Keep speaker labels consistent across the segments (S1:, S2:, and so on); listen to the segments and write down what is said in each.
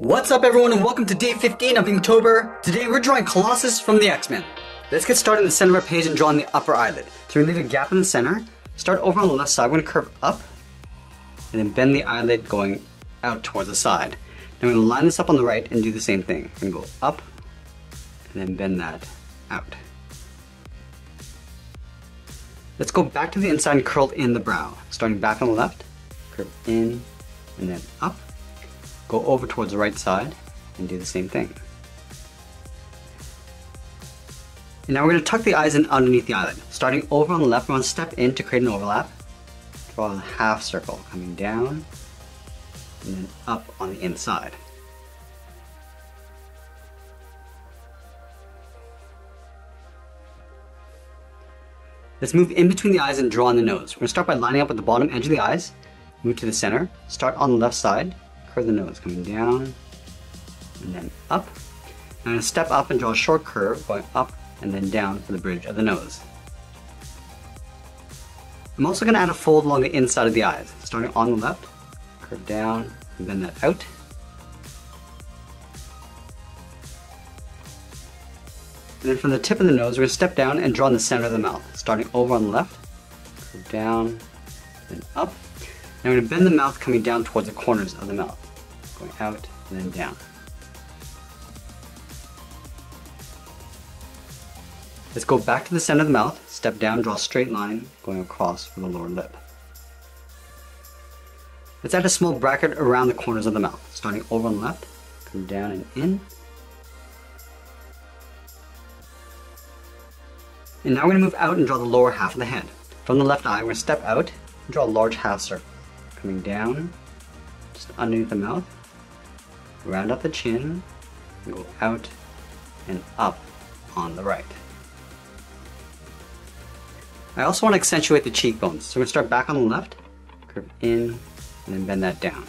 S1: What's up everyone and welcome to day 15 of Inktober. Today we're drawing Colossus from the X-Men. Let's get started in the center of our page and draw on the upper eyelid. So we're going to leave a gap in the center. Start over on the left side, we're going to curve up and then bend the eyelid going out towards the side. Then we're going to line this up on the right and do the same thing. We're going to go up and then bend that out. Let's go back to the inside and curl in the brow. Starting back on the left, curve in and then up. Go over towards the right side and do the same thing. And now we're going to tuck the eyes in underneath the eyelid. Starting over on the left, we're going to step in to create an overlap. Draw a half circle coming down and then up on the inside. Let's move in between the eyes and draw on the nose. We're going to start by lining up at the bottom edge of the eyes, move to the center, start on the left side, curve the nose coming down and then up. I'm going to step up and draw a short curve going up and then down for the bridge of the nose. I'm also going to add a fold along the inside of the eyes. Starting on the left, curve down and bend that out. And then from the tip of the nose, we're going to step down and draw in the center of the mouth. Starting over on the left, curve down, then up. Now we're going to bend the mouth coming down towards the corners of the mouth. Going out and then down. Let's go back to the center of the mouth, step down, draw a straight line going across for the lower lip. Let's add a small bracket around the corners of the mouth. Starting over on the left, come down and in. And now we're going to move out and draw the lower half of the head. From the left eye, we're going to step out and draw a large half circle. Coming down, just underneath the mouth, round up the chin, and go out and up on the right. I also want to accentuate the cheekbones, so we're going to start back on the left, curve in, and then bend that down.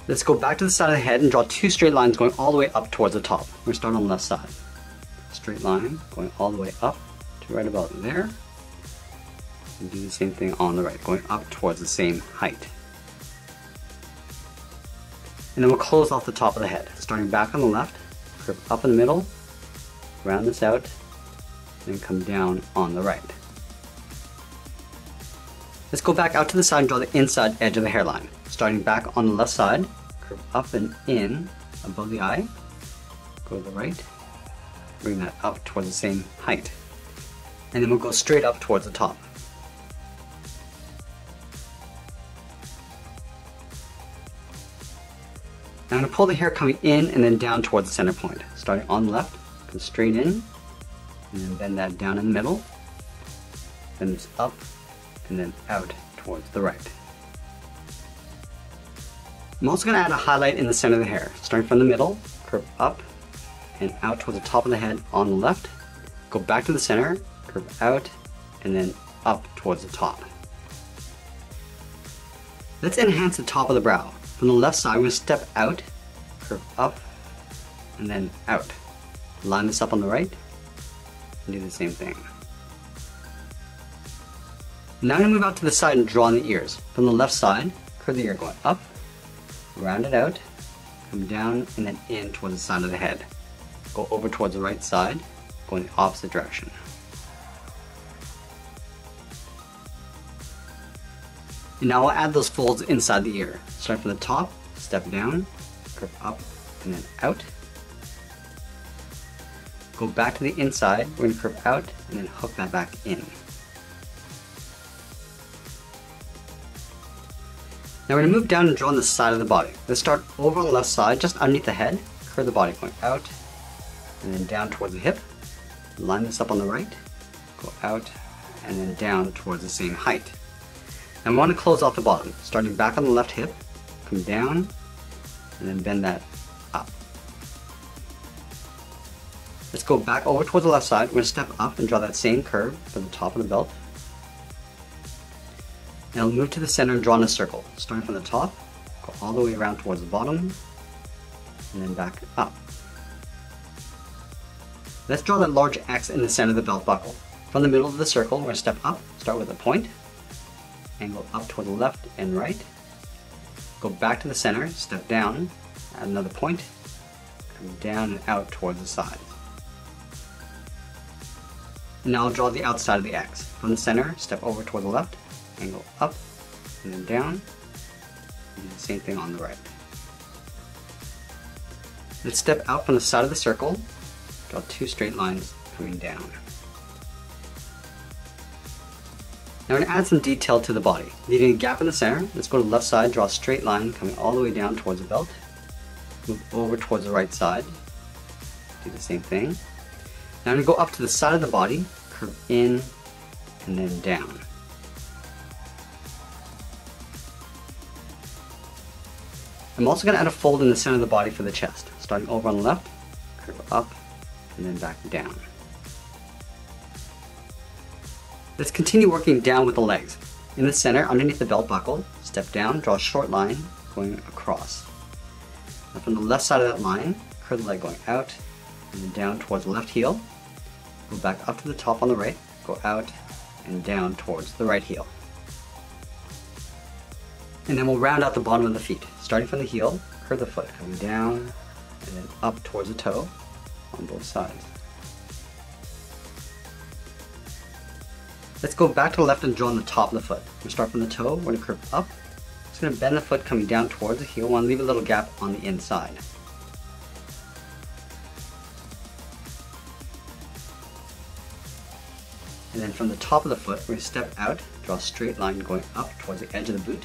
S1: Let's go back to the side of the head and draw two straight lines going all the way up towards the top. We're going to start on the left side. Straight line going all the way up to right about there. And do the same thing on the right, going up towards the same height. And then we'll close off the top of the head. Starting back on the left, curve up in the middle, round this out, and come down on the right. Let's go back out to the side and draw the inside edge of the hairline. Starting back on the left side, curve up and in above the eye, go to the right, bring that up towards the same height. And then we'll go straight up towards the top. Now I'm going to pull the hair coming in and then down towards the center point. Starting on the left, come straight in, and then bend that down in the middle, bend this up, and then out towards the right. I'm also going to add a highlight in the center of the hair. Starting from the middle, curve up and out towards the top of the head on the left, go back to the center, curve out, and then up towards the top. Let's enhance the top of the brow. From the left side, we're going to step out, curve up, and then out. Line this up on the right, and do the same thing. Now I'm going to move out to the side and draw on the ears. From the left side, curve the ear going up, round it out, come down, and then in towards the side of the head. Go over towards the right side, go in the opposite direction. And now I'll add those folds inside the ear. Start from the top, step down, curve up, and then out. Go back to the inside, we're going to curve out, and then hook that back in. Now we're going to move down and draw on the side of the body. Let's start over on the left side, just underneath the head, curve the body going out, and then down towards the hip. Line this up on the right, go out, and then down towards the same height. Now I want to close off the bottom, starting back on the left hip, come down, and then bend that up. Let's go back over towards the left side. We're going to step up and draw that same curve for the top of the belt. And I'll move to the center and draw in a circle. Starting from the top, go all the way around towards the bottom, and then back up. Let's draw that large X in the center of the belt buckle. From the middle of the circle, we're going to step up, start with a point, angle up toward the left and right. Go back to the center, step down, add another point, come down and out towards the side. And now I'll draw the outside of the X. From the center, step over toward the left, angle up, and then down, and do the same thing on the right. Let's step out from the side of the circle, draw two straight lines coming down. Now we're going to add some detail to the body. Leaving a gap in the center, let's go to the left side, draw a straight line coming all the way down towards the belt. Move over towards the right side, do the same thing. Now I'm going to go up to the side of the body, curve in, and then down. I'm also going to add a fold in the center of the body for the chest. Starting over on the left, curve up, and then back down. Let's continue working down with the legs. In the center, underneath the belt buckle, step down, draw a short line going across. Now from the left side of that line, curve the leg going out, and then down towards the left heel. Go back up to the top on the right, go out, and down towards the right heel. And then we'll round out the bottom of the feet. Starting from the heel, curve the foot, coming down, and then up towards the toe on both sides. Let's go back to the left and draw on the top of the foot. We'll start from the toe, we're going to curve up. Just going to bend the foot coming down towards the heel. We want to leave a little gap on the inside. And then from the top of the foot, we're going to step out, draw a straight line going up towards the edge of the boot.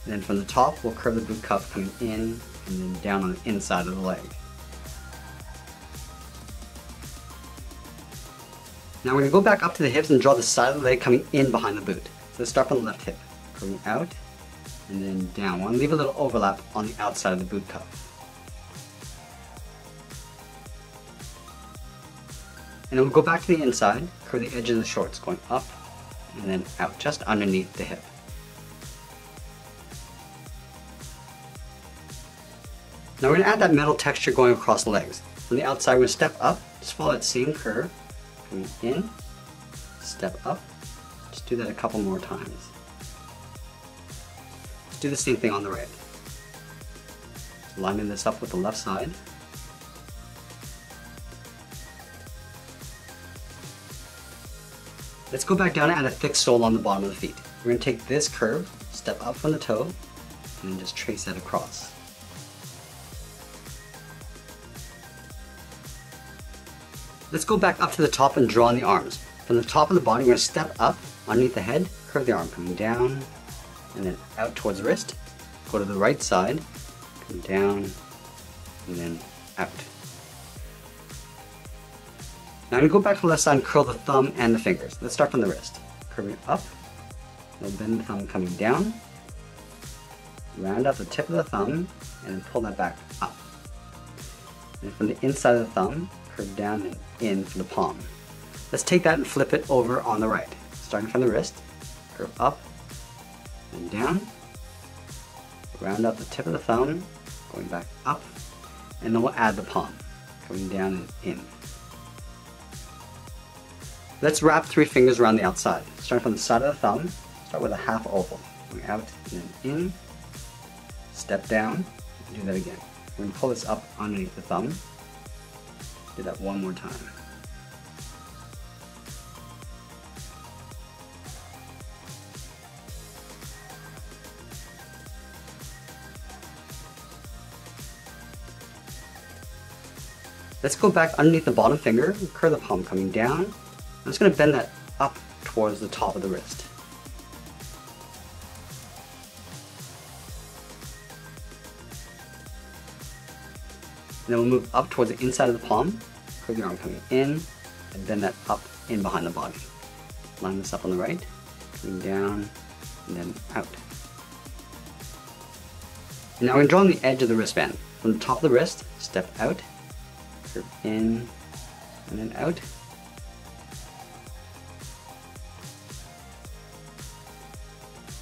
S1: And then from the top, we'll curve the boot cuff coming in and then down on the inside of the leg. Now we're going to go back up to the hips and draw the side of the leg coming in behind the boot. So let's start from the left hip, curving out and then down. We want to leave a little overlap on the outside of the boot cuff. And then we'll go back to the inside, curve the edge of the shorts going up and then out, just underneath the hip. Now we're going to add that metal texture going across the legs. From the outside, we're going to step up, just follow that same curve, coming in, step up. Just do that a couple more times. Let's do the same thing on the right. Lining this up with the left side. Let's go back down and add a thick sole on the bottom of the feet. We're going to take this curve, step up from the toe, and then just trace that across. Let's go back up to the top and draw on the arms. From the top of the body, we're going to step up underneath the head, curve the arm coming down, and then out towards the wrist. Go to the right side, come down, and then out. Now I'm going to go back to the left side and curl the thumb and the fingers. Let's start from the wrist. Curving it up, then bend the thumb coming down, round out the tip of the thumb, and then pull that back up. And from the inside of the thumb, curve down and in for the palm. Let's take that and flip it over on the right. Starting from the wrist, curve up and down, round out the tip of the thumb, going back up, and then we'll add the palm, coming down and in. Let's wrap 3 fingers around the outside. Starting from the side of the thumb, start with a half oval, going out and then in, step down, and do that again. We're going to pull this up underneath the thumb. Do that one more time. Let's go back underneath the bottom finger, curve the palm coming down. I'm just going to bend that up towards the top of the wrist. And then we'll move up towards the inside of the palm, curve the arm coming in, and bend that up in behind the body. Line this up on the right, coming down, and then out. And now we're going to draw on the edge of the wristband. From the top of the wrist, step out, curve in, and then out.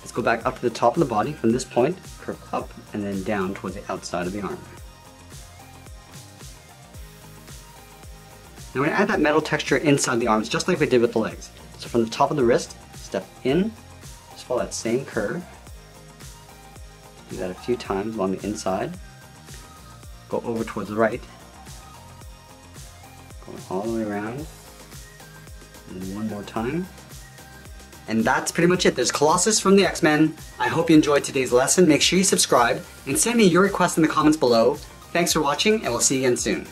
S1: Let's go back up to the top of the body. From this point, curve up and then down towards the outside of the arm. Now we're going to add that metal texture inside the arms, just like we did with the legs. So from the top of the wrist, step in, just follow that same curve. Do that a few times along the inside. Go over towards the right. Going all the way around. And one more time. And that's pretty much it. There's Colossus from the X-Men. I hope you enjoyed today's lesson. Make sure you subscribe and send me your requests in the comments below. Thanks for watching, and we'll see you again soon.